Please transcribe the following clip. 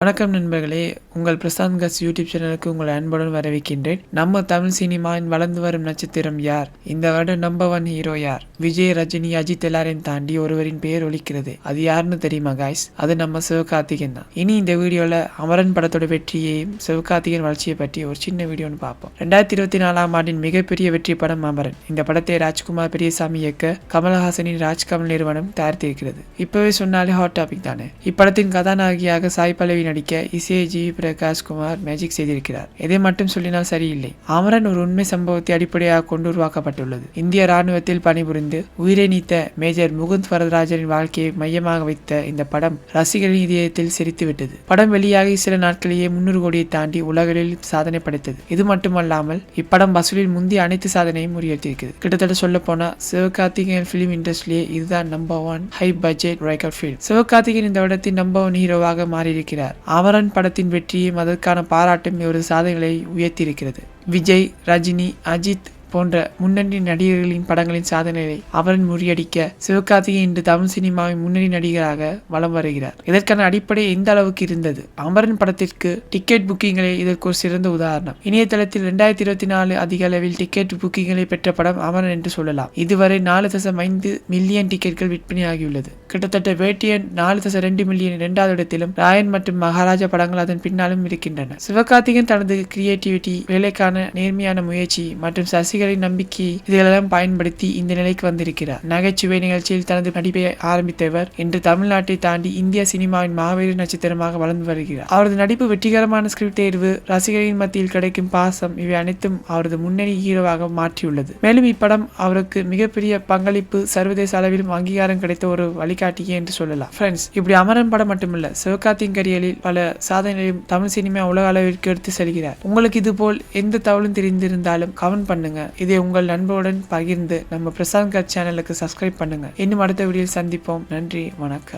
வணக்கம் நண்பர்களே, உங்கள் பிரசாந்த் கஸ் யூடியூப் சேனலுக்கு உங்களை அன்புடன் வரவேற்கின்றேன். நம்ம தமிழ் சினிமாவின் வளர்ந்து வரும் நட்சத்திரம் யார்? இந்த வருடம் நம்பர் 1 ஹீரோ யார்? விஜய், ரஜினி, அஜித் எல்லாரையும் தாண்டி ஒருவரின் பெயர் ஒலிக்கிறது. அது யாருன்னு தெரியுமா காய்ஸ்? அது நம்ம சிவகார்த்திகேயன் தான். இனி இந்த வீடியோல அமரன் படத்தோட வெற்றியையும் சிவகார்த்திகேயன் வளர்ச்சியை பற்றி ஒரு சின்ன வீடியோன்னு பார்ப்போம். 2024ஆம் ஆண்டின் மிகப்பெரிய வெற்றி படம் அமரன். இந்த படத்தை ராஜ்குமார் பெரியசாமி இயக்க கமலஹாசனின் ராஜ்கமல் நிறுவனம் தயாரித்திருக்கிறது. இப்பவே சொன்னாலே ஹாட் டாபிக் தானே. இப்படத்தின் கதாநாயகியாக சாய் பல்லவி நடிக்க இசையை ஜிவி பிரகாஷ் குமார் மேஜிக் செய்திருக்கிறார். இதை மட்டும் சொல்லினால் சரியில்லை. அமரன் ஒரு உண்மை சம்பவத்தை அடிப்படையாக கொண்டு உருவாக்கப்பட்டுள்ளது. இந்திய ராணுவத்தில் பணிபுரிந்து உயிரை நீத்த மேஜர் முகுந்த் வரதராஜனின் வாழ்க்கையை மையமாக வைத்த இந்த படம் ரசிகர்களின் இதயத்தில் சிரித்துவிட்டது. படம் வெளியாகி சில நாட்களிலேயே 300 கோடியை தாண்டி உலகில் சாதனை படைத்தது. இது மட்டுமல்லாமல் இப்படம் வசூலில் முந்தைய அனைத்து சாதனையும் முறியடித்திருக்கிறது. கிட்டத்தட்ட சொல்ல போனா சிவகார்த்திகேயன் பிலிம் இண்டஸ்ட்ரியிலே இதுதான் number 1 high budget record film. Sivakarthikeyan இந்த வருடத்தின் நம்பர் 1 ஹீரோவாக மாறியிருக்கிறார். அமரன் படத்தின் வெற்றியும் அதற்கான பாராட்டும் ஒரு சாதனைகளை உயர்த்தியிருக்கிறது. விஜய், ரஜினி, அஜித் போன்ற முன்னணி நடிகர்களின் படங்களின் சாதனைகளை அமரன் முறியடிக்க சிவகார்த்திகேயன் இன்று தமிழ் சினிமாவின் முன்னணி நடிகராக வலம் வருகிறார். இதற்கான அடிப்படை எந்த அளவுக்கு இருந்தது? அமரன் படத்திற்கு டிக்கெட் புக்கிங்களை இதற்கு ஒரு சிறந்த உதாரணம். இணையதளத்தில் 2024 அதிக அளவில் டிக்கெட் புக்கிங்களை பெற்ற படம் அமரன் என்று சொல்லலாம். இதுவரை 4.5 மில்லியன் டிக்கெட்கள் விற்பனையாகியுள்ளது. கிட்டத்தட்ட வேட்டியன் 4.2 மில்லியன் 2வது இடத்திலும், ராயன் மற்றும் மகாராஜா படங்கள் அதன் பின்னாலும் இருக்கின்றன. சிவகார்த்திகேயன் தனது கிரியேட்டிவிட்டி, வேலைக்கான நேர்மையான முயற்சி மற்றும் ரசிகரின் நம்பிக்கை இதெல்லாம் பயன்படுத்தி இந்த நிலைக்கு வந்திருக்கிறார். நகைச்சுவை நிகழ்ச்சியில் தனது நடிப்பை ஆரம்பித்தவர் இன்று தமிழ்நாட்டை தாண்டி இந்திய சினிமாவின் மாபெரு நட்சத்திரமாக வளர்ந்து வருகிறார். அவரது நடிப்பு, வெற்றிகரமான ஸ்கிரிப்ட் தேர்வு, ரசிகரின் மத்தியில் கிடைக்கும் பாசம் இவை அனைத்தும் அவரது முன்னணி ஹீரோவாக மாற்றியுள்ளது. மேலும் இப்படம் அவருக்கு மிகப்பெரிய பங்களிப்பு, சர்வதேச அளவிலும் அங்கீகாரம் கிடைத்த ஒரு வழிகாட்டியே என்று சொல்லலாம். ஃப்ரெண்ட்ஸ், இப்படி அமரன் படம் மட்டுமல்ல, சிவகார்த்திகேயன் கரியரில் பல சாதனைகளையும் தமிழ் சினிமா உலக அளவிற்கு எடுத்து செல்கிறார். உங்களுக்கு இது போல் எந்த தகவலும் தெரிந்திருந்தாலும் கமெண்ட் பண்ணுங்க. இதை உங்கள் நண்பருடன் பகிர்ந்து நம்ம பிரசாந்த் கஸ் சேனலுக்கு சப்ஸ்கிரைப் பண்ணுங்க. இன்னும் அடுத்த வீடியோவில் சந்திப்போம். நன்றி, வணக்கம்.